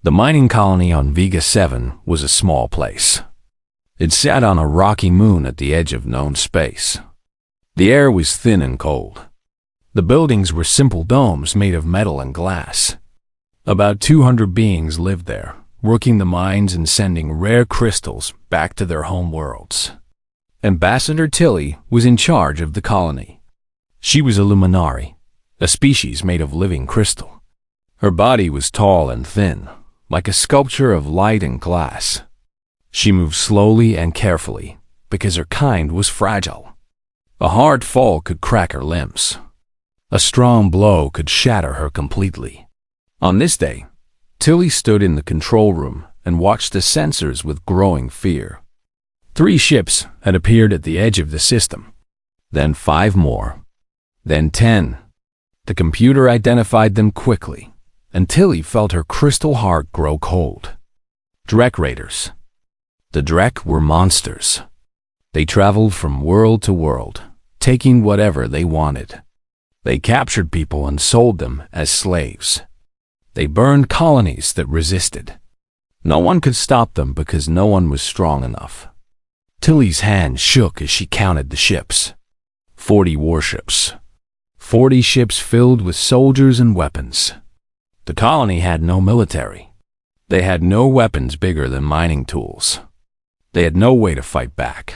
The mining colony on Vega 7 was a small place. It sat on a rocky moon at the edge of known space. The air was thin and cold. The buildings were simple domes made of metal and glass. About 200 beings lived there, working the mines and sending rare crystals back to their home worlds. Ambassador Tilly was in charge of the colony. She was a luminari, a species made of living crystal. Her body was tall and thin, like a sculpture of light and glass. She moved slowly and carefully, because her kind was fragile. A hard fall could crack her limbs. A strong blow could shatter her completely. On this day, Tilly stood in the control room and watched the sensors with growing fear. 3 ships had appeared at the edge of the system. Then 5 more. Then 10. The computer identified them quickly, and Tilly felt her crystal heart grow cold. Drek Raiders. The Drek were monsters. They traveled from world to world, taking whatever they wanted. They captured people and sold them as slaves. They burned colonies that resisted. No one could stop them because no one was strong enough. Tilly's hand shook as she counted the ships. 40 warships. 40 ships filled with soldiers and weapons. The colony had no military. They had no weapons bigger than mining tools. They had no way to fight back.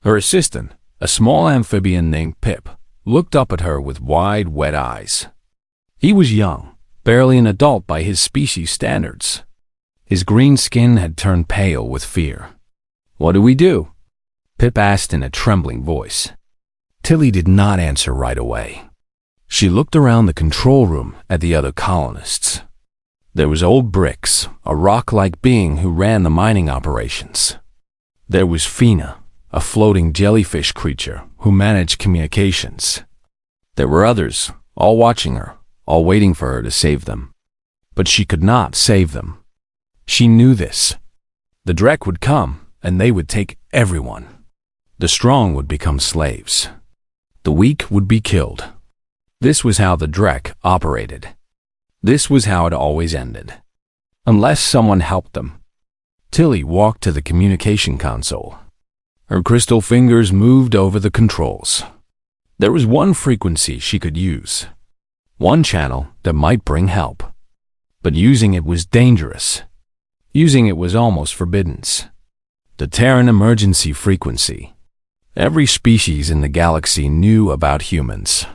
Her assistant, a small amphibian named Pip, looked up at her with wide, wet eyes. He was young, barely an adult by his species standards. His green skin had turned pale with fear. "What do we do?" Pip asked in a trembling voice. Tilly did not answer right away. She looked around the control room at the other colonists. There was old Bricks, a rock-like being who ran the mining operations. There was Fina, a floating jellyfish creature who managed communications. There were others, all watching her, all waiting for her to save them. But she could not save them. She knew this. The Drek would come, and they would take everyone. The strong would become slaves. The weak would be killed. This was how the Drek operated. This was how it always ended. Unless someone helped them. Tilly walked to the communication console. Her crystal fingers moved over the controls. There was one frequency she could use. One channel that might bring help. But using it was dangerous. Using it was almost forbidden. The Terran emergency frequency. Every species in the galaxy knew about humans.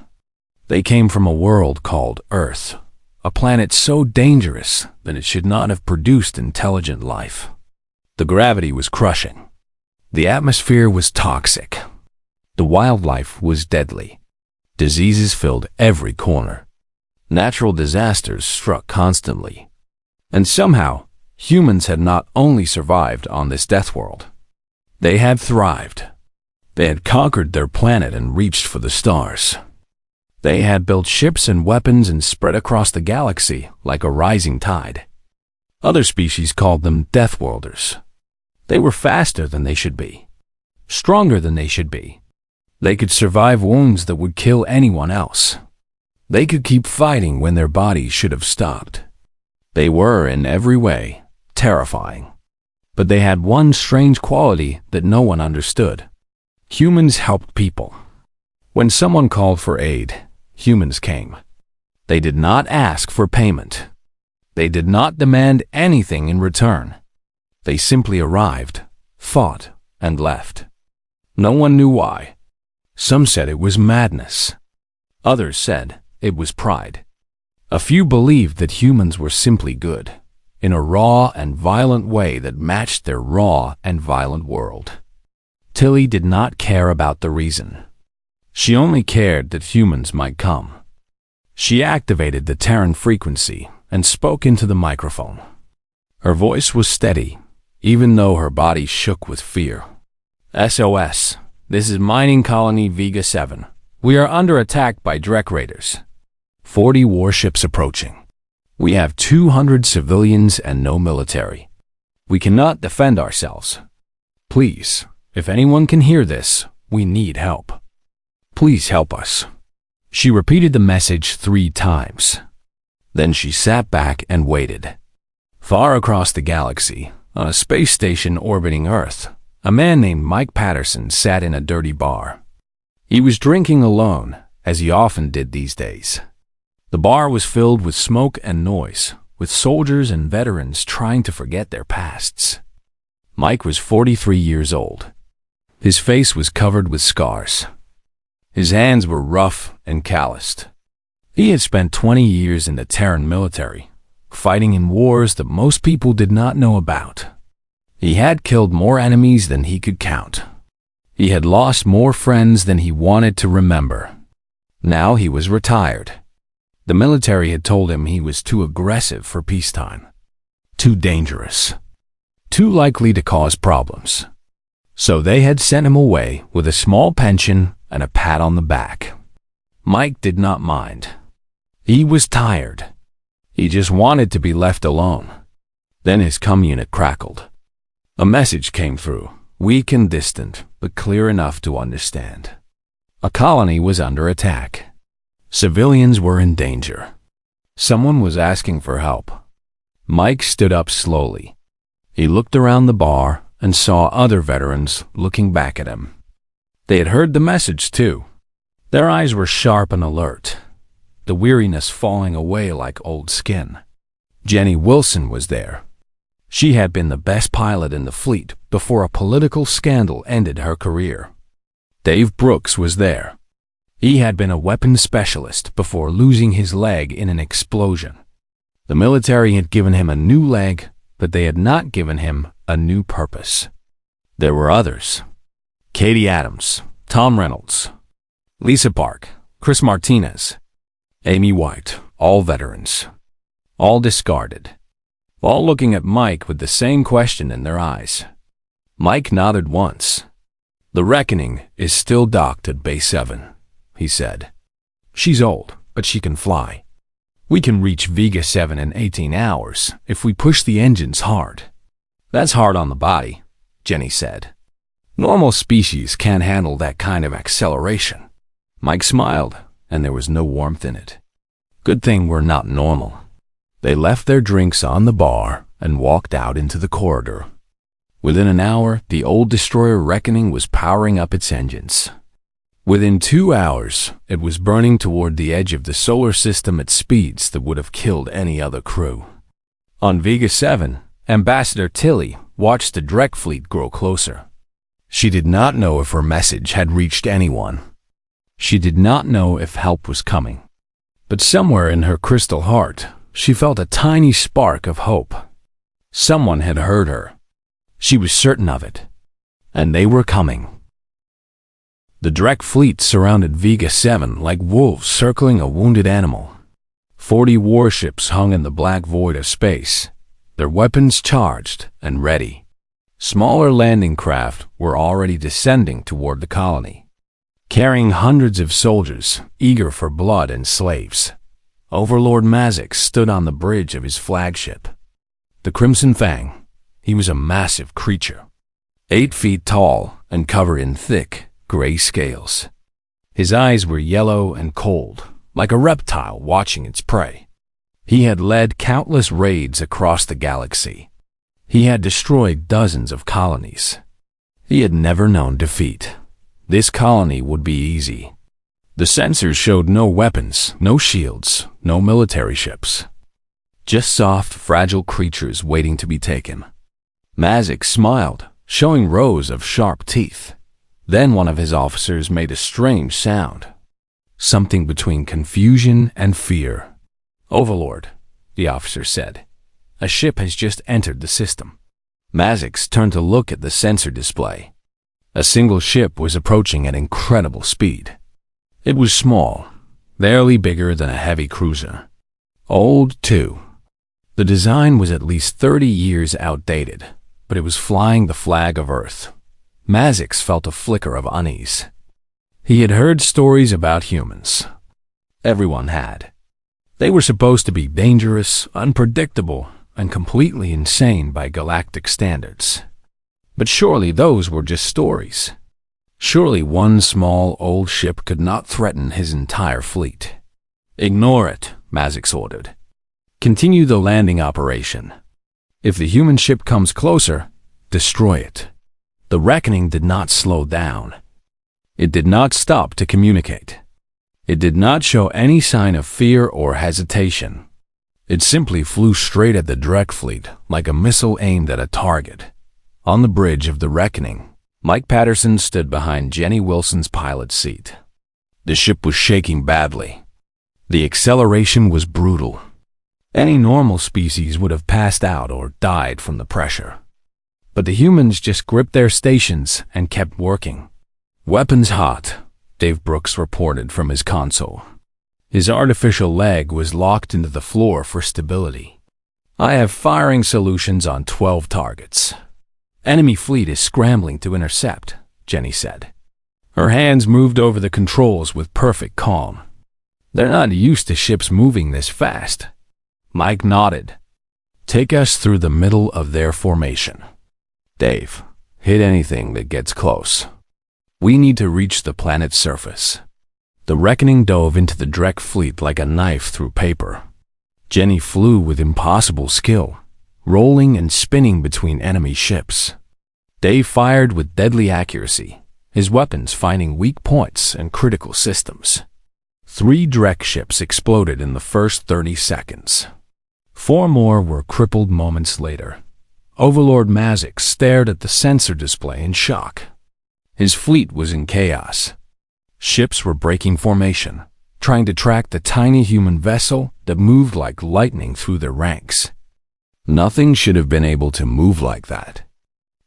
They came from a world called Earth, a planet so dangerous that it should not have produced intelligent life. The gravity was crushing. The atmosphere was toxic. The wildlife was deadly. Diseases filled every corner. Natural disasters struck constantly. And somehow, humans had not only survived on this death world. They had thrived. They had conquered their planet and reached for the stars. They had built ships and weapons and spread across the galaxy like a rising tide. Other species called them Deathworlders. They were faster than they should be, stronger than they should be. They could survive wounds that would kill anyone else. They could keep fighting when their bodies should have stopped. They were, in every way, terrifying. But they had one strange quality that no one understood. Humans helped people. When someone called for aid, humans came. They did not ask for payment. They did not demand anything in return. They simply arrived, fought, and left. No one knew why. Some said it was madness. Others said it was pride. A few believed that humans were simply good, in a raw and violent way that matched their raw and violent world. Tilly did not care about the reason. She only cared that humans might come. She activated the Terran frequency and spoke into the microphone. Her voice was steady, even though her body shook with fear. SOS, this is Mining Colony Vega 7. We are under attack by Drek Raiders. 40 warships approaching. We have 200 civilians and no military. We cannot defend ourselves. Please, if anyone can hear this, we need help. Please help us. She repeated the message 3 times. Then she sat back and waited. Far across the galaxy, on a space station orbiting Earth, a man named Mike Patterson sat in a dirty bar. He was drinking alone, as he often did these days. The bar was filled with smoke and noise, with soldiers and veterans trying to forget their pasts. Mike was 43 years old. His face was covered with scars. His hands were rough and calloused. He had spent 20 years in the Terran military, fighting in wars that most people did not know about. He had killed more enemies than he could count. He had lost more friends than he wanted to remember. Now he was retired. The military had told him he was too aggressive for peacetime, too dangerous, too likely to cause problems. So they had sent him away with a small pension and a pat on the back. Mike did not mind. He was tired. He just wanted to be left alone. Then his comm unit crackled. A message came through, weak and distant, but clear enough to understand. A colony was under attack. Civilians were in danger. Someone was asking for help. Mike stood up slowly. He looked around the bar and saw other veterans looking back at him. They had heard the message too. Their eyes were sharp and alert, the weariness falling away like old skin. Jenny Wilson was there. She had been the best pilot in the fleet before a political scandal ended her career. Dave Brooks was there. He had been a weapons specialist before losing his leg in an explosion. The military had given him a new leg, but they had not given him a new purpose. There were others. Katie Adams, Tom Reynolds, Lisa Park, Chris Martinez, Amy White, all veterans, all discarded, all looking at Mike with the same question in their eyes. Mike nodded once. "The Reckoning is still docked at Base 7, he said. "She's old, but she can fly. We can reach Vega 7 in 18 hours if we push the engines hard." "That's hard on the body," Jenny said. "Normal species can't handle that kind of acceleration." Mike smiled, and there was no warmth in it. "Good thing we're not normal." They left their drinks on the bar and walked out into the corridor. Within an hour, the old destroyer Reckoning was powering up its engines. Within 2 hours, it was burning toward the edge of the solar system at speeds that would have killed any other crew. On Vega 7, Ambassador Tilly watched the Drek fleet grow closer. She did not know if her message had reached anyone. She did not know if help was coming. But somewhere in her crystal heart, she felt a tiny spark of hope. Someone had heard her. She was certain of it. And they were coming. The Drek fleet surrounded Vega 7 like wolves circling a wounded animal. 40 warships hung in the black void of space, their weapons charged and ready. Smaller landing craft were already descending toward the colony, carrying hundreds of soldiers eager for blood and slaves. Overlord Mazix stood on the bridge of his flagship. The Crimson Fang. He was a massive creature, 8 feet tall and covered in thick, gray scales. His eyes were yellow and cold, like a reptile watching its prey. He had led countless raids across the galaxy. He had destroyed dozens of colonies. He had never known defeat. This colony would be easy. The sensors showed no weapons, no shields, no military ships. Just soft, fragile creatures waiting to be taken. Mazix smiled, showing rows of sharp teeth. Then one of his officers made a strange sound. Something between confusion and fear. "Overlord," the officer said. "A ship has just entered the system." Mazix turned to look at the sensor display. A single ship was approaching at incredible speed. It was small, barely bigger than a heavy cruiser. Old, too. The design was at least 30 years outdated, but it was flying the flag of Earth. Mazix felt a flicker of unease. He had heard stories about humans. Everyone had. They were supposed to be dangerous, unpredictable, and completely insane by galactic standards. But surely those were just stories. Surely one small old ship could not threaten his entire fleet. "Ignore it," Mazix ordered. "Continue the landing operation." If the human ship comes closer, destroy it. The reckoning did not slow down. It did not stop to communicate. It did not show any sign of fear or hesitation. It simply flew straight at the Drek fleet like a missile aimed at a target. On the bridge of the reckoning, Mike Patterson stood behind Jenny Wilson's pilot seat. The ship was shaking badly. The acceleration was brutal. Any normal species would have passed out or died from the pressure. But the humans just gripped their stations and kept working. "Weapons hot," Dave Brooks reported from his console. His artificial leg was locked into the floor for stability. "I have firing solutions on 12 targets. Enemy fleet is scrambling to intercept," Jenny said. Her hands moved over the controls with perfect calm. "They're not used to ships moving this fast." Mike nodded. "Take us through the middle of their formation. Dave, hit anything that gets close. We need to reach the planet's surface." The reckoning dove into the Drek fleet like a knife through paper. Jenny flew with impossible skill, rolling and spinning between enemy ships. Dave fired with deadly accuracy, his weapons finding weak points and critical systems. 3 Drek ships exploded in the first 30 seconds. 4 more were crippled moments later. Overlord Mazik stared at the sensor display in shock. His fleet was in chaos. Ships were breaking formation, trying to track the tiny human vessel that moved like lightning through their ranks. Nothing should have been able to move like that.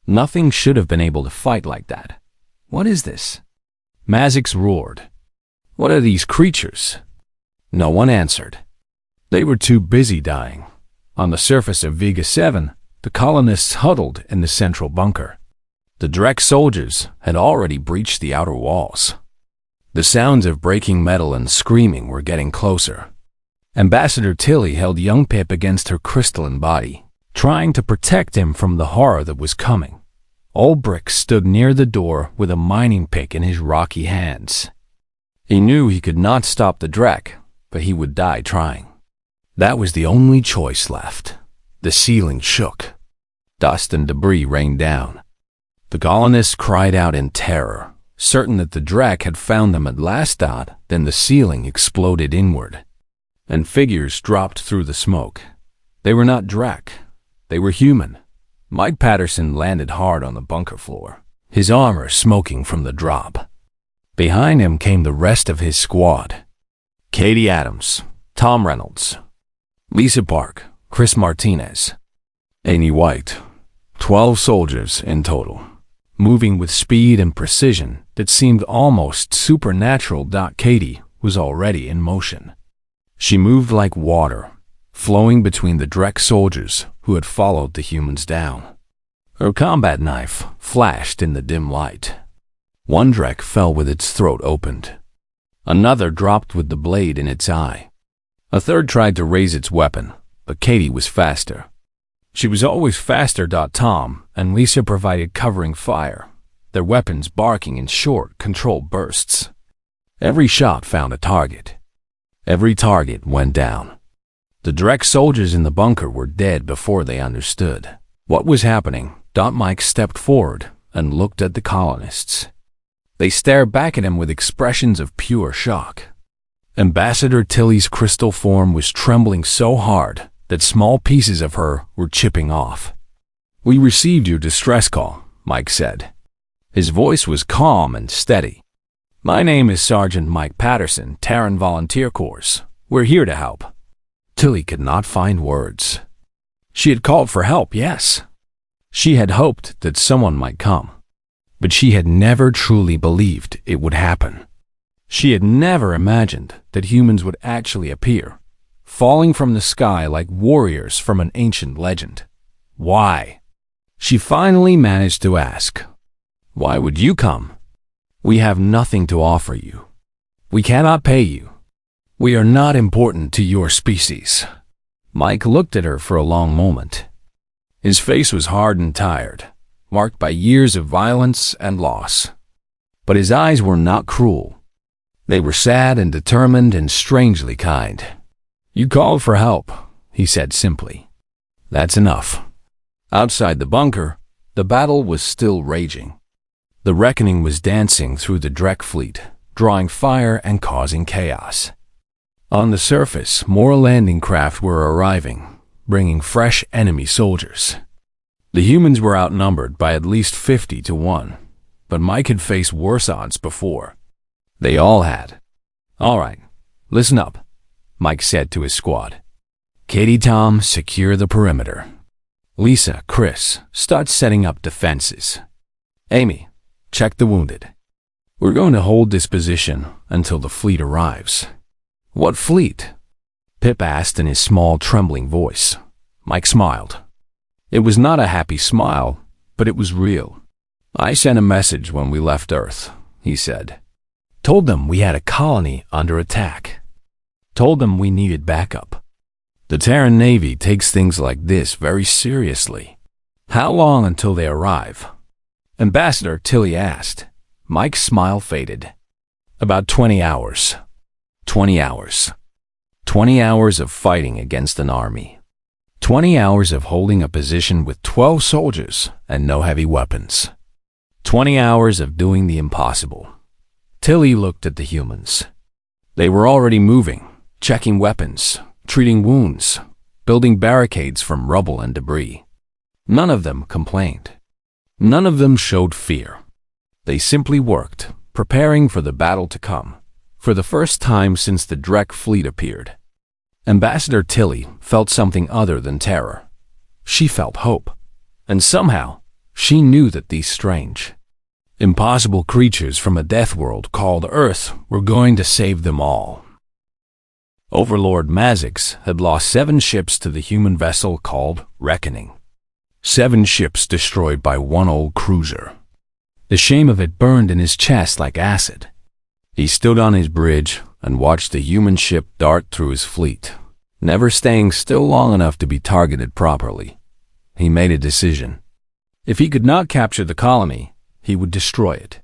Nothing should have been able to fight like that. "What is this?" Mazix roared. "What are these creatures?" No one answered. They were too busy dying. On the surface of Vega 7, the colonists huddled in the central bunker. The Drek soldiers had already breached the outer walls. The sounds of breaking metal and screaming were getting closer. Ambassador Tilly held young Pip against her crystalline body, trying to protect him from the horror that was coming. Ulbrich stood near the door with a mining pick in his rocky hands. He knew he could not stop the Drek, but he would die trying. That was the only choice left. The ceiling shook. Dust and debris rained down. The colonists cried out in terror, certain that the Drek had found them at last. Then the ceiling exploded inward, and figures dropped through the smoke. They were not Drek. They were human. Mike Patterson landed hard on the bunker floor, his armor smoking from the drop. Behind him came the rest of his squad. Katie Adams, Tom Reynolds, Lisa Park, Chris Martinez, Amy White. 12 soldiers in total, moving with speed and precision that seemed almost supernatural. Katie was already in motion. She moved like water, flowing between the Drek soldiers who had followed the humans down. Her combat knife flashed in the dim light. One Drek fell with its throat opened. Another dropped with the blade in its eye. A third tried to raise its weapon, but Katie was faster. She was always faster. Tom and Lisa provided covering fire, their weapons barking in short, controlled bursts. Every shot found a target. Every target went down. The Drek soldiers in the bunker were dead before they understood what was happening. Mike stepped forward and looked at the colonists. They stared back at him with expressions of pure shock. Ambassador Tilly's crystal form was trembling so hard that small pieces of her were chipping off. "We received your distress call," Mike said. His voice was calm and steady. "My name is Sergeant Mike Patterson, Terran Volunteer Corps. We're here to help." Tilly could not find words. She had called for help, yes. She had hoped that someone might come. But she had never truly believed it would happen. She had never imagined that humans would actually appear, falling from the sky like warriors from an ancient legend. Why? She finally managed to ask, "Why would you come?" "We have nothing to offer you. We cannot pay you. We are not important to your species." Mike looked at her for a long moment. His face was hard and tired, marked by years of violence and loss. But his eyes were not cruel. They were sad and determined and strangely kind. "You called for help," he said simply. "That's enough. Outside the bunker, the battle was still raging. The reckoning was dancing through the Drek fleet, drawing fire and causing chaos. On the surface, more landing craft were arriving, bringing fresh enemy soldiers. The humans were outnumbered by at least 50 to 1, but Mike had faced worse odds before. They all had. "All right, listen up," Mike said to his squad. "Katie, Tom, secure the perimeter. Lisa, Chris, start setting up defenses. Amy, check the wounded. We're going to hold this position until the fleet arrives." "What fleet?" Pip asked in his small, trembling voice. Mike smiled. It was not a happy smile, but it was real. "I sent a message when we left Earth," he said. "Told them we had a colony under attack. Told them we needed backup. The Terran Navy takes things like this very seriously." "How long until they arrive?" Ambassador Tilly asked. Mike's smile faded. "About 20 hours. 20 hours. 20 hours of fighting against an army. 20 hours of holding a position with 12 soldiers and no heavy weapons. 20 hours of doing the impossible." Tilly looked at the humans. They were already moving, checking weapons, treating wounds, building barricades from rubble and debris. None of them complained. None of them showed fear. They simply worked, preparing for the battle to come, for the first time since the Drek fleet appeared. Ambassador Tilly felt something other than terror. She felt hope. And somehow, she knew that these strange, impossible creatures from a death world called Earth were going to save them all. Overlord Mazix had lost 7 ships to the human vessel called Reckoning. 7 ships destroyed by one old cruiser. The shame of it burned in his chest like acid. He stood on his bridge and watched the human ship dart through his fleet, never staying still long enough to be targeted properly. He made a decision. If he could not capture the colony, he would destroy it.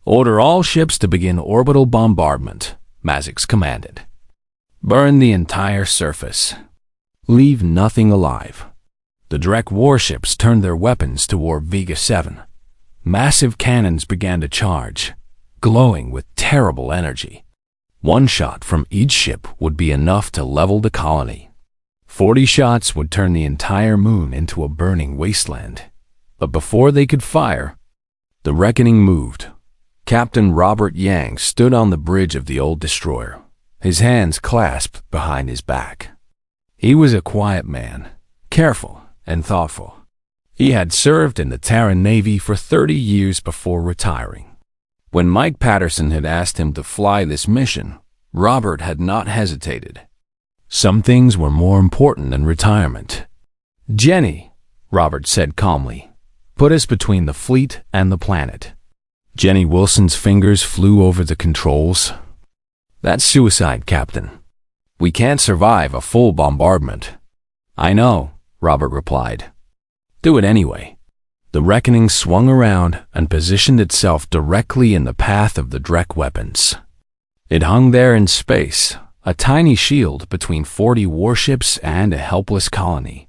"Order all ships to begin orbital bombardment," Mazix commanded. "Burn the entire surface. Leave nothing alive." The Drek warships turned their weapons toward Vega 7. Massive cannons began to charge, glowing with terrible energy. One shot from each ship would be enough to level the colony. 40 shots would turn the entire moon into a burning wasteland. But before they could fire, the reckoning moved. Captain Robert Yang stood on the bridge of the old destroyer, his hands clasped behind his back. He was a quiet man, careful and thoughtful. He had served in the Terran Navy for 30 years before retiring. When Mike Patterson had asked him to fly this mission, Robert had not hesitated. Some things were more important than retirement. "Jenny," Robert said calmly, "put us between the fleet and the planet." Jenny Wilson's fingers flew over the controls. "That's suicide, Captain. We can't survive a full bombardment." "I know," Robert replied. "Do it anyway." The reckoning swung around and positioned itself directly in the path of the Drek weapons. It hung there in space, a tiny shield between 40 warships and a helpless colony.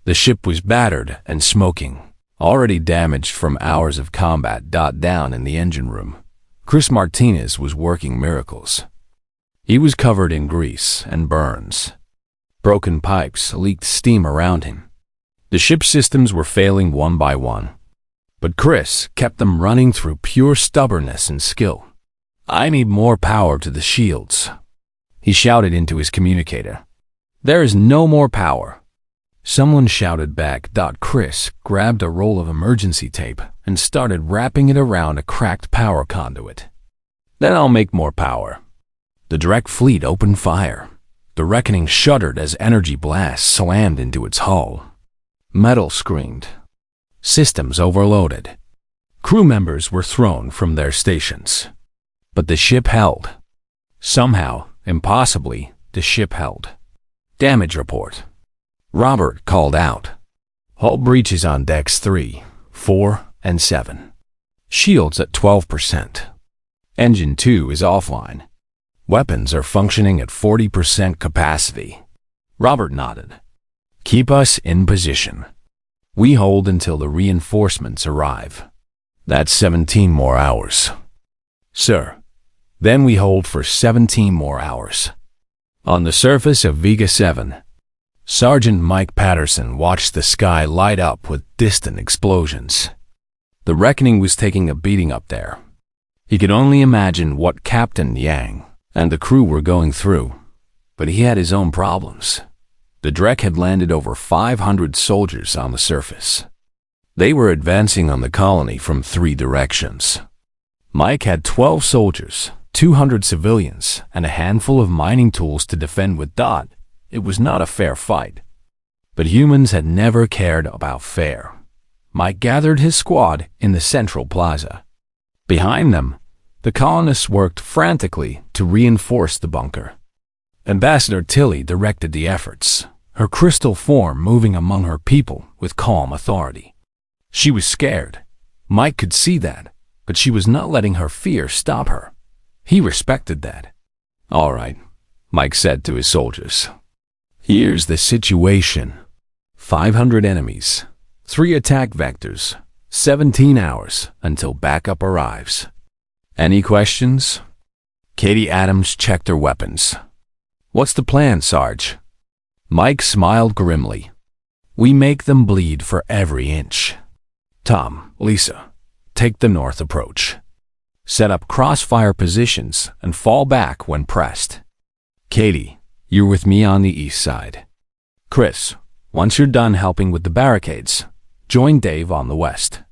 The ship was battered and smoking, already damaged from hours of combat. Down in the engine room, Chris Martinez was working miracles. He was covered in grease and burns. Broken pipes leaked steam around him. The ship's systems were failing one by one, but Chris kept them running through pure stubbornness and skill. "I need more power to the shields," he shouted into his communicator. "There is no more power." Someone shouted back. Chris grabbed a roll of emergency tape and started wrapping it around a cracked power conduit. "Then I'll make more power." The Drek fleet opened fire. The reckoning shuddered as energy blasts slammed into its hull. Metal screamed. Systems overloaded. Crew members were thrown from their stations. But the ship held. Somehow, impossibly, the ship held. "Damage report." Robert called out. "Hull breaches on decks 3, 4, and 7. Shields at 12%. Engine 2 is offline. Weapons are functioning at 40% capacity." Robert nodded. "Keep us in position." We hold until the reinforcements arrive. That's 17 more hours. Sir. Then we hold for 17 more hours. On the surface of Vega 7, Sergeant Mike Patterson watched the sky light up with distant explosions. The reckoning was taking a beating up there. He could only imagine what Captain Yang and the crew were going through, but he had his own problems. The Drek had landed over 500 soldiers on the surface. They were advancing on the colony from 3 directions. Mike had 12 soldiers, 200 civilians, and a handful of mining tools to defend with. It was not a fair fight. But humans had never cared about fair. Mike gathered his squad in the central plaza. Behind them, the colonists worked frantically to reinforce the bunker. Ambassador Tilly directed the efforts, her crystal form moving among her people with calm authority. She was scared. Mike could see that, but she was not letting her fear stop her. He respected that. "All right," Mike said to his soldiers. "Here's the situation. 500 enemies, 3 attack vectors, 17 hours until backup arrives. Any questions?" Katie Adams checked her weapons. "What's the plan, Sarge?" Mike smiled grimly. "We make them bleed for every inch. Tom, Lisa, take the north approach. Set up crossfire positions and fall back when pressed. Katie, you're with me on the east side. Chris, once you're done helping with the barricades, join Dave on the west.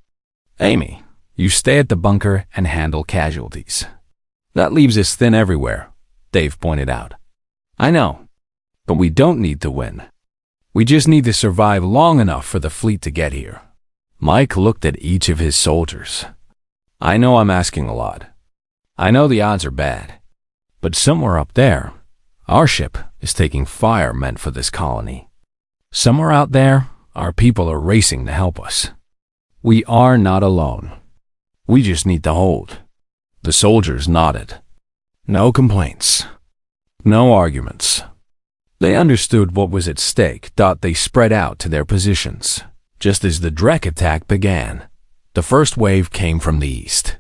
Amy, you stay at the bunker and handle casualties." "That leaves us thin everywhere," Dave pointed out. "I know, but we don't need to win. We just need to survive long enough for the fleet to get here." Mike looked at each of his soldiers. "I know I'm asking a lot. I know the odds are bad. But somewhere up there, our ship is taking fire meant for this colony. Somewhere out there, our people are racing to help us. We are not alone. We just need to hold." The soldiers nodded. No complaints. No arguments. They understood what was at stake. They spread out to their positions. Just as the Drek attack began, the first wave came from the east.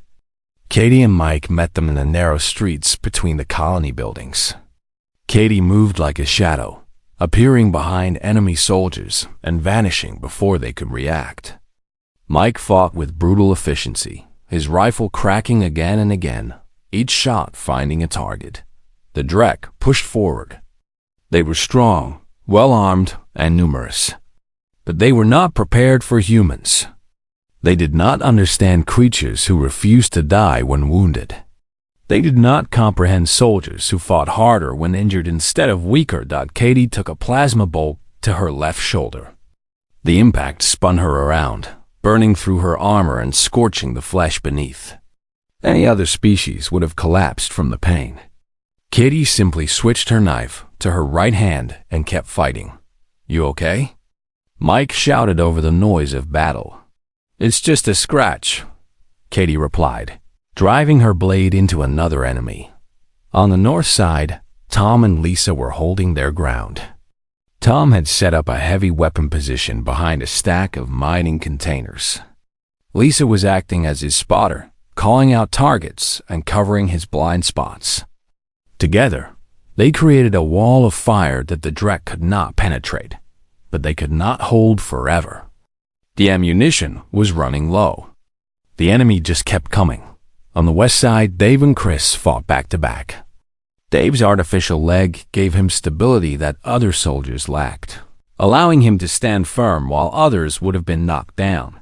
Katie and Mike met them in the narrow streets between the colony buildings. Katie moved like a shadow, appearing behind enemy soldiers and vanishing before they could react. Mike fought with brutal efficiency, his rifle cracking again and again, each shot finding a target. The Drek pushed forward. They were strong, well-armed, and numerous. But they were not prepared for humans. They did not understand creatures who refused to die when wounded. They did not comprehend soldiers who fought harder when injured instead of weaker. Katie took a plasma bolt to her left shoulder. The impact spun her around, burning through her armor and scorching the flesh beneath. Any other species would have collapsed from the pain. Katie simply switched her knife to her right hand and kept fighting. "You okay?" Mike shouted over the noise of battle. "It's just a scratch," Katie replied, driving her blade into another enemy. On the north side, Tom and Lisa were holding their ground. Tom had set up a heavy weapon position behind a stack of mining containers. Lisa was acting as his spotter, calling out targets and covering his blind spots. Together, they created a wall of fire that the Drek could not penetrate, but they could not hold forever. The ammunition was running low. The enemy just kept coming. On the west side, Dave and Chris fought back to back. Dave's artificial leg gave him stability that other soldiers lacked, allowing him to stand firm while others would have been knocked down.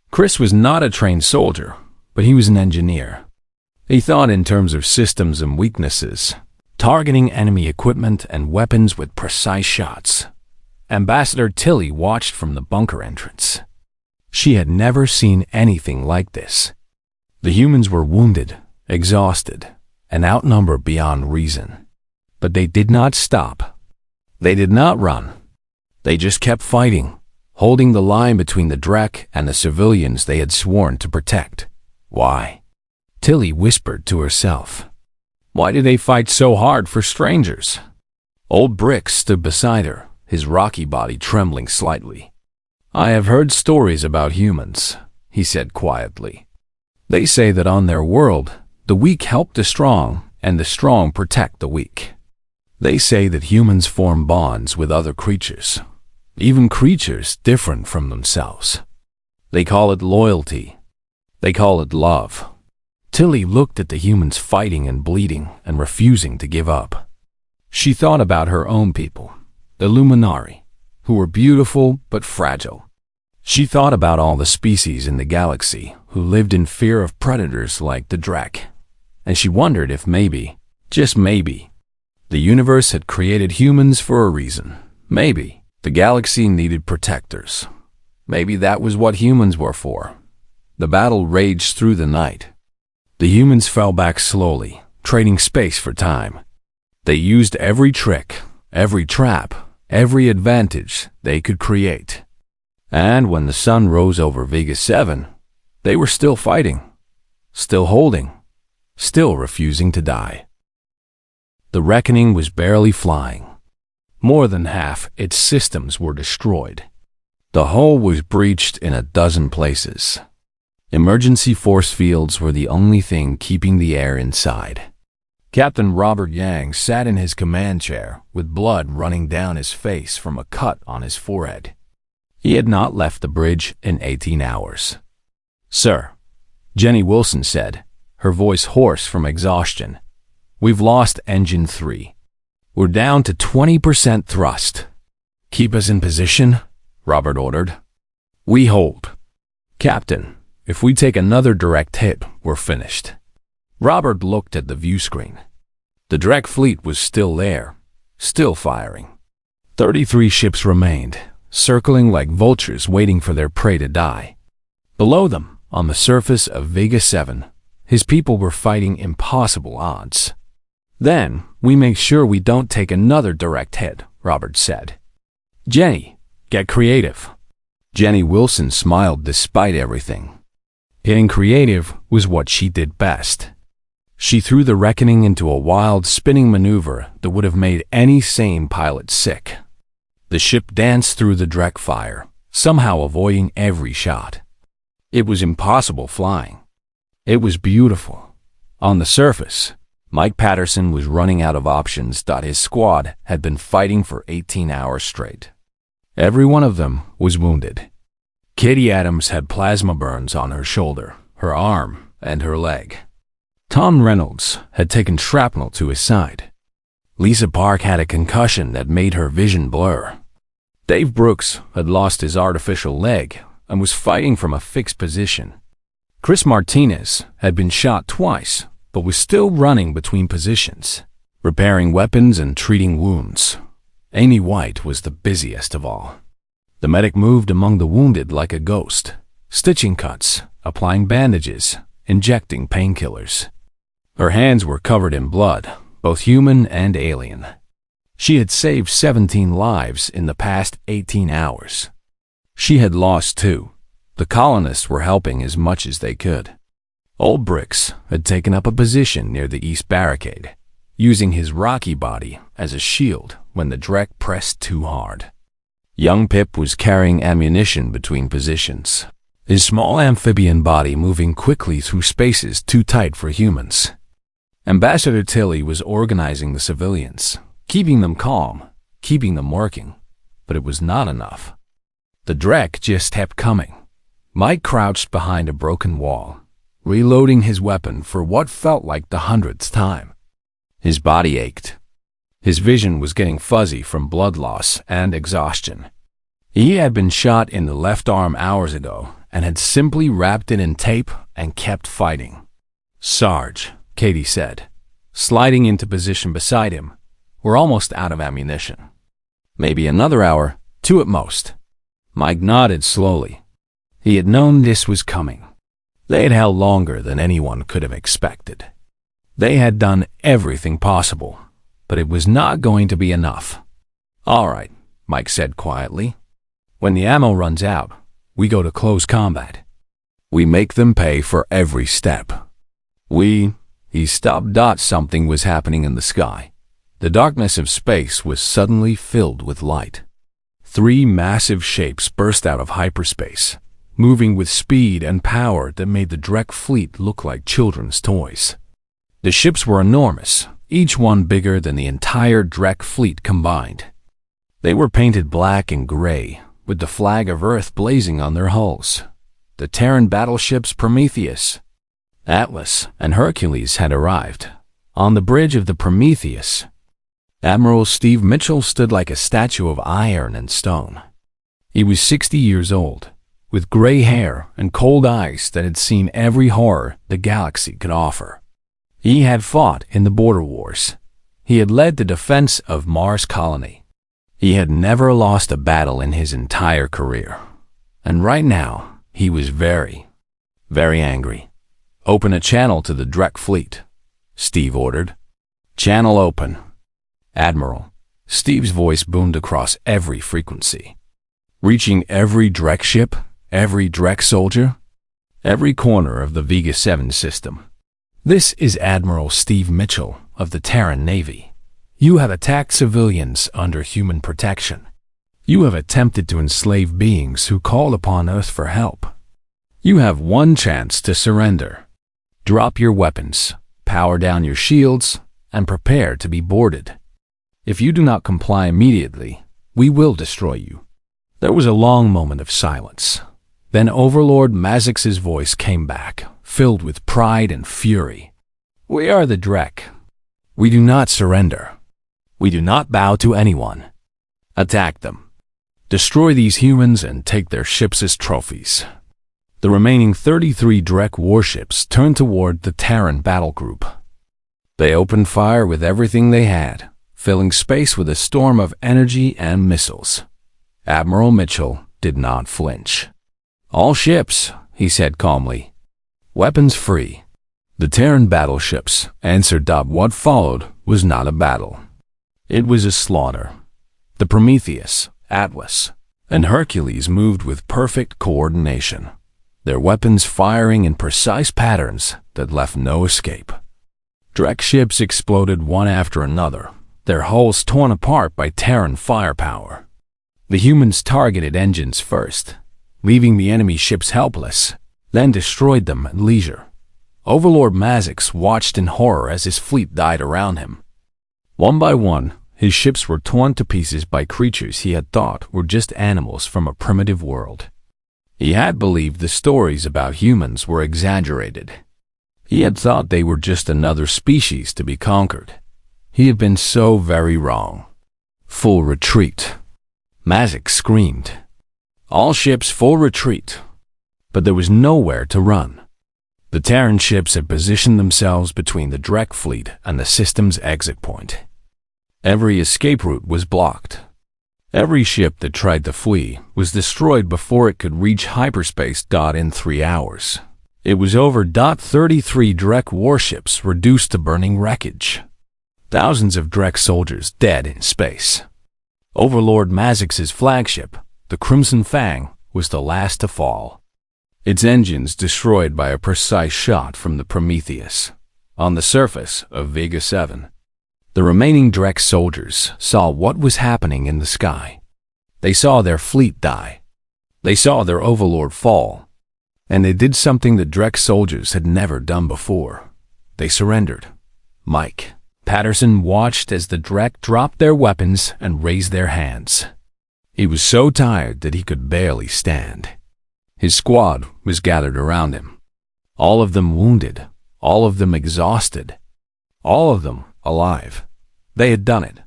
Chris was not a trained soldier, but he was an engineer. He thought in terms of systems and weaknesses, targeting enemy equipment and weapons with precise shots. Ambassador Tilly watched from the bunker entrance. She had never seen anything like this. The humans were wounded, exhausted, and outnumbered beyond reason. But they did not stop. They did not run. They just kept fighting, holding the line between the Drek and the civilians they had sworn to protect. Why? Tilly whispered to herself. Why do they fight so hard for strangers? Old Brick stood beside her, his rocky body trembling slightly. I have heard stories about humans, he said quietly. They say that on their world, the weak help the strong, and the strong protect the weak. They say that humans form bonds with other creatures, even creatures different from themselves. They call it loyalty. They call it love. Tilly looked at the humans fighting and bleeding and refusing to give up. She thought about her own people, the Luminari, who were beautiful but fragile. She thought about all the species in the galaxy who lived in fear of predators like the Drek, and she wondered if maybe, just maybe, the universe had created humans for a reason. Maybe the galaxy needed protectors. Maybe that was what humans were for. The battle raged through the night. The humans fell back slowly, trading space for time. They used every trick, every trap, every advantage they could create. And when the sun rose over Vega 7, they were still fighting, still holding, still refusing to die. The Reckoning was barely flying. More than half its systems were destroyed. The hull was breached in a dozen places. Emergency force fields were the only thing keeping the air inside. Captain Robert Yang sat in his command chair with blood running down his face from a cut on his forehead. He had not left the bridge in 18 hours. "Sir," Jenny Wilson said, her voice hoarse from exhaustion, "we've lost engine 3. We're down to 20% thrust." "Keep us in position," Robert ordered. "We hold." "Captain, if we take another direct hit, we're finished." Robert looked at the view screen. The Drek fleet was still there, still firing. 33 ships remained, circling like vultures waiting for their prey to die. Below them, on the surface of Vega 7, his people were fighting impossible odds. "Then, we make sure we don't take another direct hit," Robert said. "Jenny, get creative." Jenny Wilson smiled despite everything. Getting creative was what she did best. She threw the Reckoning into a wild, spinning maneuver that would have made any sane pilot sick. The ship danced through the Drek fire, somehow avoiding every shot. It was impossible flying. It was beautiful. On the surface, Mike Patterson was running out of options. His squad had been fighting for 18 hours straight. Every one of them was wounded. Katie Adams had plasma burns on her shoulder, her arm, and her leg. Tom Reynolds had taken shrapnel to his side. Lisa Park had a concussion that made her vision blur. Dave Brooks had lost his artificial leg and was fighting from a fixed position. Chris Martinez had been shot twice, but was still running between positions, repairing weapons and treating wounds. Amy White was the busiest of all. The medic moved among the wounded like a ghost, stitching cuts, applying bandages, injecting painkillers. Her hands were covered in blood, both human and alien. She had saved 17 lives in the past 18 hours. She had lost 2. The colonists were helping as much as they could. Old Bricks had taken up a position near the east barricade, using his rocky body as a shield when the Drek pressed too hard. Young Pip was carrying ammunition between positions, his small amphibian body moving quickly through spaces too tight for humans. Ambassador Tilly was organizing the civilians, keeping them calm, keeping them working, but it was not enough. The Drek just kept coming. Mike crouched behind a broken wall, reloading his weapon for what felt like the 100th time. His body ached. His vision was getting fuzzy from blood loss and exhaustion. He had been shot in the left arm hours ago and had simply wrapped it in tape and kept fighting. "Sarge," Katie said, sliding into position beside him, "we're almost out of ammunition. Maybe another hour, 2 at most." Mike nodded slowly. He had known this was coming. They had held longer than anyone could have expected. They had done everything possible, but it was not going to be enough. "All right," Mike said quietly. "When the ammo runs out, we go to close combat. We make them pay for every step. He stopped. Something was happening in the sky. The darkness of space was suddenly filled with light. Three massive shapes burst out of hyperspace, moving with speed and power that made the Drek fleet look like children's toys. The ships were enormous, each one bigger than the entire Drek fleet combined. They were painted black and gray, with the flag of Earth blazing on their hulls. The Terran battleships Prometheus, Atlas, and Hercules had arrived. On the bridge of the Prometheus, Admiral Steve Mitchell stood like a statue of iron and stone. He was 60 years old, with gray hair and cold eyes that had seen every horror the galaxy could offer. He had fought in the border wars. He had led the defense of Mars Colony. He had never lost a battle in his entire career. And right now, he was very, very angry. "Open a channel to the Drek fleet," Steve ordered. "Channel open." "Admiral," Steve's voice boomed across every frequency, reaching every Drek ship, every Drek soldier, every corner of the Vega 7 system. "This is Admiral Steve Mitchell of the Terran Navy. You have attacked civilians under human protection. You have attempted to enslave beings who called upon Earth for help. You have one chance to surrender. Drop your weapons, power down your shields, and prepare to be boarded. If you do not comply immediately, we will destroy you." There was a long moment of silence. Then Overlord Mazix's voice came back, filled with pride and fury. "We are the Drek. We do not surrender. We do not bow to anyone. Attack them. Destroy these humans and take their ships as trophies." The remaining 33 Drek warships turned toward the Terran battle group. They opened fire with everything they had, filling space with a storm of energy and missiles. Admiral Mitchell did not flinch. "All ships," he said calmly. "Weapons free." The Terran battleships answered. What followed was not a battle. It was a slaughter. The Prometheus, Atlas, and Hercules moved with perfect coordination, their weapons firing in precise patterns that left no escape. Drek ships exploded one after another, their hulls torn apart by Terran firepower. The humans targeted engines first, leaving the enemy ships helpless, then destroyed them at leisure. Overlord Mazix watched in horror as his fleet died around him. One by one, his ships were torn to pieces by creatures he had thought were just animals from a primitive world. He had believed the stories about humans were exaggerated. He had thought they were just another species to be conquered. He had been so very wrong. "Full retreat," Mazix screamed. "All ships full retreat." But there was nowhere to run. The Terran ships had positioned themselves between the Drek fleet and the system's exit point. Every escape route was blocked. Every ship that tried to flee was destroyed before it could reach hyperspace. In 3 hours, it was over. 33 Drek warships reduced to burning wreckage. Thousands of Drek soldiers dead in space. Overlord Mazix's flagship, the Crimson Fang, was the last to fall. Its engines destroyed by a precise shot from the Prometheus. On the surface of Vega 7, the remaining Drek soldiers saw what was happening in the sky. They saw their fleet die. They saw their overlord fall. And they did something the Drek soldiers had never done before. They surrendered. Mike Patterson watched as the Drek dropped their weapons and raised their hands. He was so tired that he could barely stand. His squad was gathered around him. All of them wounded, all of them exhausted, all of them alive. They had done it.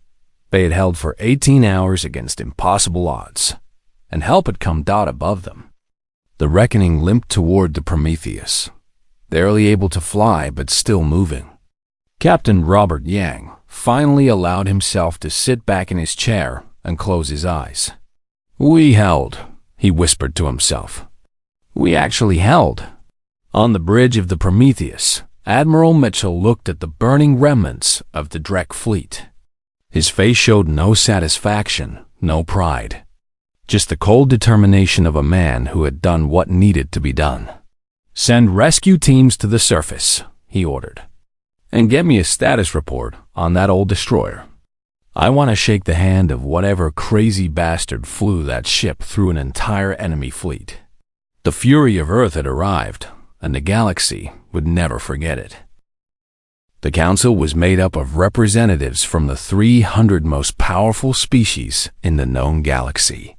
They had held for 18 hours against impossible odds, and help had come above them. The reckoning limped toward the Prometheus, barely able to fly but still moving. Captain Robert Yang finally allowed himself to sit back in his chair and close his eyes. "We held," he whispered to himself. "We actually held." On the bridge of the Prometheus, Admiral Mitchell looked at the burning remnants of the Drek fleet. His face showed no satisfaction, no pride, just the cold determination of a man who had done what needed to be done. "Send rescue teams to the surface," he ordered, "and get me a status report on that old destroyer." I want to shake the hand of whatever crazy bastard flew that ship through an entire enemy fleet. The fury of Earth had arrived, and the galaxy would never forget it. The council was made up of representatives from the 300 most powerful species in the known galaxy.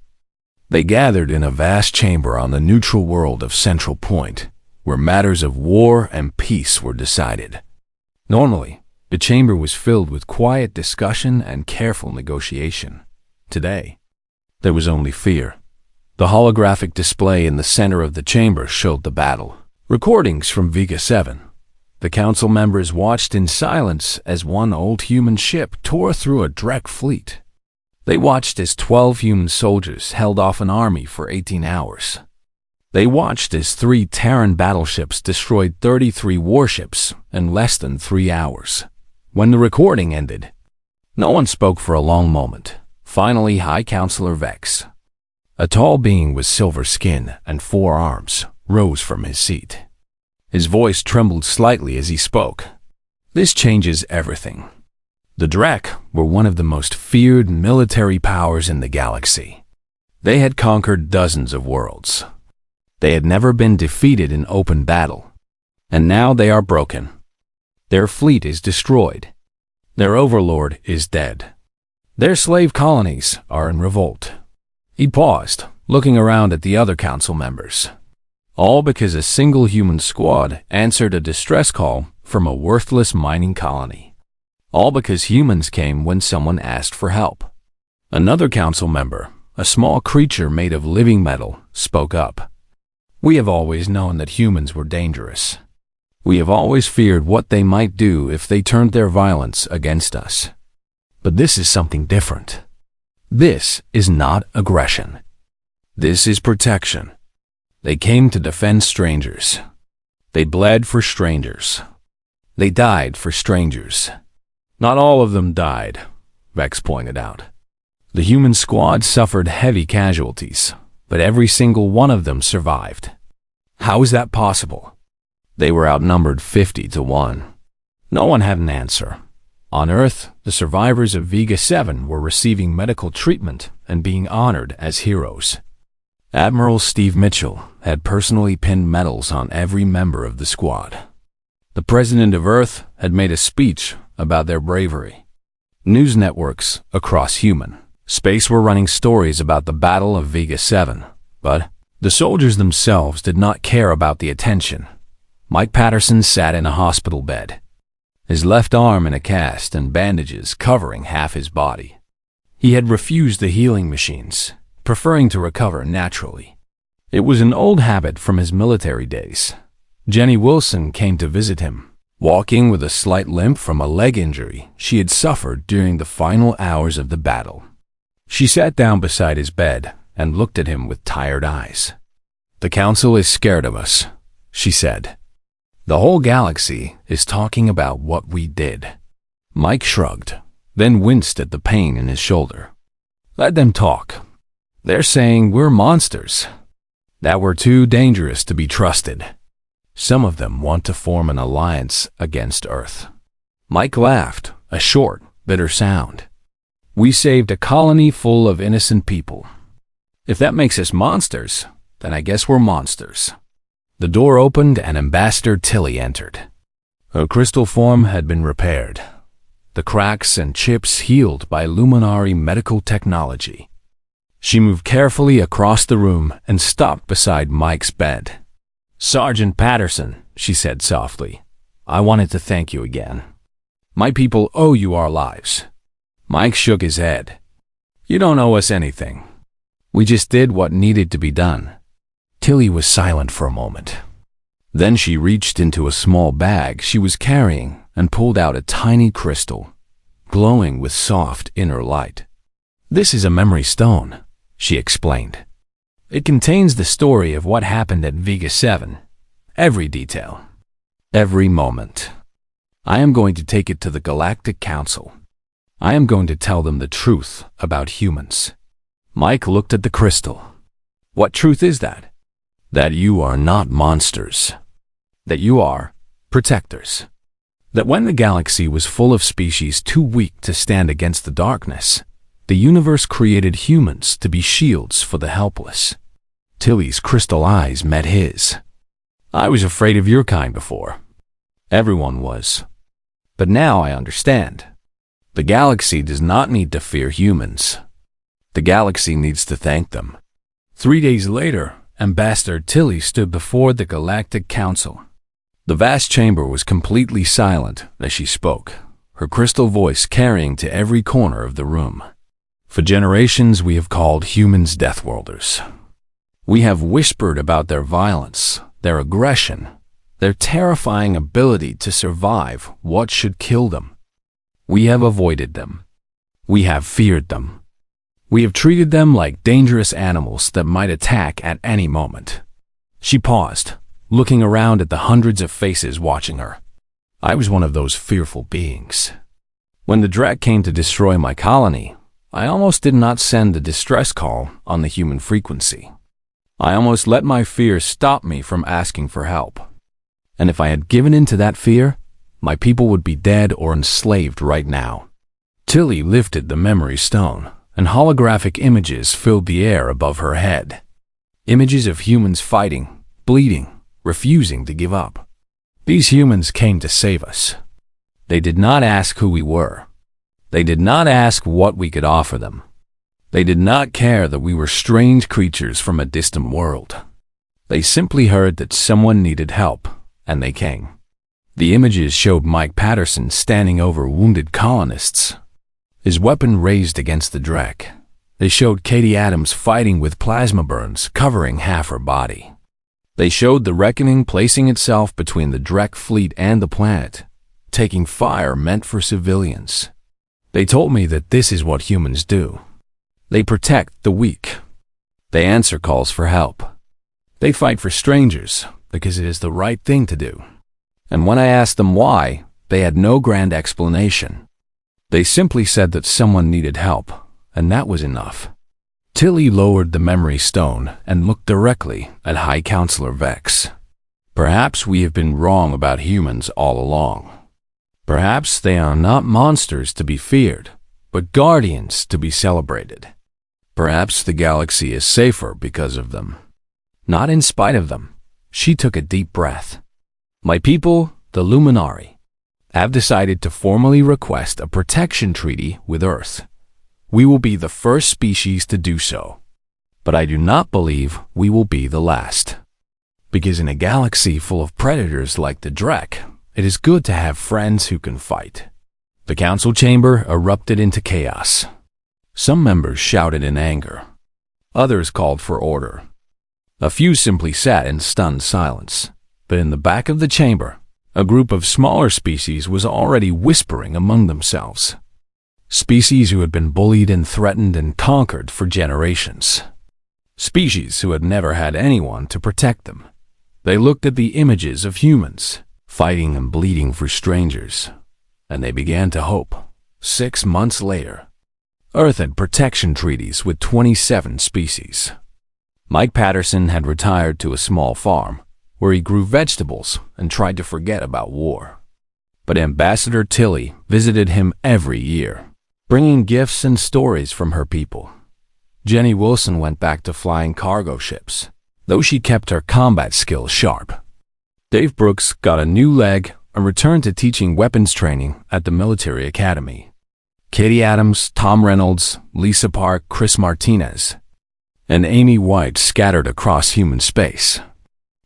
They gathered in a vast chamber on the neutral world of Central Point, where matters of war and peace were decided. Normally, the chamber was filled with quiet discussion and careful negotiation. Today, there was only fear. The holographic display in the center of the chamber showed the battle. Recordings from Vega 7. The council members watched in silence as one old human ship tore through a Drek fleet. They watched as 12 human soldiers held off an army for 18 hours. They watched as 3 Terran battleships destroyed 33 warships in less than 3 hours. When the recording ended, no one spoke for a long moment. Finally, High Counselor Vex, a tall being with silver skin and 4 arms, rose from his seat. His voice trembled slightly as he spoke. This changes everything. The Drek were one of the most feared military powers in the galaxy. They had conquered dozens of worlds. They had never been defeated in open battle. And now they are broken. Their fleet is destroyed. Their overlord is dead. Their slave colonies are in revolt. He paused, looking around at the other council members. All because a single human squad answered a distress call from a worthless mining colony. All because humans came when someone asked for help. Another council member, a small creature made of living metal, spoke up. We have always known that humans were dangerous. We have always feared what they might do if they turned their violence against us. But this is something different. This is not aggression. This is protection. They came to defend strangers. They bled for strangers. They died for strangers. Not all of them died, Vex pointed out. The human squad suffered heavy casualties, but every single one of them survived. How is that possible? They were outnumbered 50-1. No one had an answer. On Earth, the survivors of Vega 7 were receiving medical treatment and being honored as heroes. Admiral Steve Mitchell had personally pinned medals on every member of the squad. The president of Earth had made a speech about their bravery. News networks across human space were running stories about the Battle of Vega 7, but the soldiers themselves did not care about the attention. Mike Patterson sat in a hospital bed, his left arm in a cast and bandages covering half his body. He had refused the healing machines, preferring to recover naturally. It was an old habit from his military days. Jenny Wilson came to visit him, walking with a slight limp from a leg injury she had suffered during the final hours of the battle. She sat down beside his bed and looked at him with tired eyes. "The council is scared of us," she said. "The whole galaxy is talking about what we did." Mike shrugged, then winced at the pain in his shoulder. "Let them talk. They're saying we're monsters, that we're too dangerous to be trusted. Some of them want to form an alliance against Earth." Mike laughed, a short, bitter sound. "We saved a colony full of innocent people. If that makes us monsters, then I guess we're monsters." The door opened and Ambassador Tilly entered. Her crystal form had been repaired, the cracks and chips healed by Luminary medical technology. She moved carefully across the room and stopped beside Mike's bed. "Sergeant Patterson," she said softly, "I wanted to thank you again. My people owe you our lives." Mike shook his head. "You don't owe us anything. We just did what needed to be done." Tilly was silent for a moment. Then she reached into a small bag she was carrying and pulled out a tiny crystal, glowing with soft inner light. "This is a memory stone," she explained. "It contains the story of what happened at Vega 7, every detail, every moment. I am going to take it to the Galactic Council. I am going to tell them the truth about humans." Mike looked at the crystal. "What truth is that?" "That you are not monsters. That you are protectors. That when the galaxy was full of species too weak to stand against the darkness, the universe created humans to be shields for the helpless. Tilly's crystal eyes met his. I was afraid of your kind before. Everyone was. But now I understand. The galaxy does not need to fear humans. The galaxy needs to thank them. 3 days later, Ambassador Tilly stood before the Galactic Council. The vast chamber was completely silent as she spoke, her crystal voice carrying to every corner of the room. For generations we have called humans Deathworlders. We have whispered about their violence, their aggression, their terrifying ability to survive what should kill them. We have avoided them. We have feared them. We have treated them like dangerous animals that might attack at any moment. She paused, looking around at the hundreds of faces watching her. I was one of those fearful beings. When the Drek came to destroy my colony, I almost did not send the distress call on the human frequency. I almost let my fear stop me from asking for help. And if I had given in to that fear, my people would be dead or enslaved right now. Tilly lifted the memory stone, and holographic images filled the air above her head. Images of humans fighting, bleeding, refusing to give up. These humans came to save us. They did not ask who we were. They did not ask what we could offer them. They did not care that we were strange creatures from a distant world. They simply heard that someone needed help, and they came. The images showed Mike Patterson standing over wounded colonists, his weapon raised against the Drek. They showed Katie Adams fighting with plasma burns covering half her body. They showed the Reckoning placing itself between the Drek fleet and the planet, taking fire meant for civilians. They told me that this is what humans do. They protect the weak. They answer calls for help. They fight for strangers because it is the right thing to do. And when I asked them why, they had no grand explanation. They simply said that someone needed help, and that was enough. Tilly lowered the memory stone and looked directly at High Counselor Vex. Perhaps we have been wrong about humans all along. Perhaps they are not monsters to be feared, but guardians to be celebrated. Perhaps the galaxy is safer because of them. Not in spite of them. She took a deep breath. My people, the Luminari, have decided to formally request a protection treaty with Earth. We will be the first species to do so. But I do not believe we will be the last. Because in a galaxy full of predators like the Drek, it is good to have friends who can fight. The council chamber erupted into chaos. Some members shouted in anger. Others called for order. A few simply sat in stunned silence. But in the back of the chamber, a group of smaller species was already whispering among themselves. Species who had been bullied and threatened and conquered for generations. Species who had never had anyone to protect them. They looked at the images of humans, fighting and bleeding for strangers, and they began to hope. 6 months later, Earth had protection treaties with 27 species. Mike Patterson had retired to a small farm, where he grew vegetables and tried to forget about war. But Ambassador Tilly visited him every year, bringing gifts and stories from her people. Jenny Wilson went back to flying cargo ships, though she kept her combat skills sharp. Dave Brooks got a new leg and returned to teaching weapons training at the military academy. Katie Adams, Tom Reynolds, Lisa Park, Chris Martinez, and Amy White scattered across human space,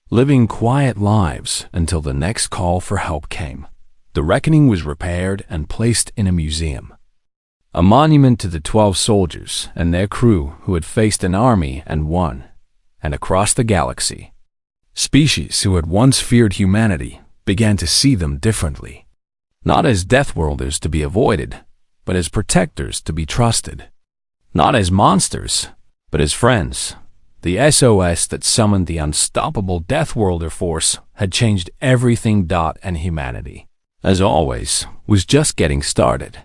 living quiet lives until the next call for help came. The Reckoning was repaired and placed in a museum, a monument to the 12 soldiers and their crew who had faced an army and won. And across the galaxy, species who had once feared humanity began to see them differently, not as Deathworlders to be avoided, but as protectors to be trusted, not as monsters, but as friends. The SOS that summoned the unstoppable Deathworlder force had changed everything. And humanity, as always, was just getting started.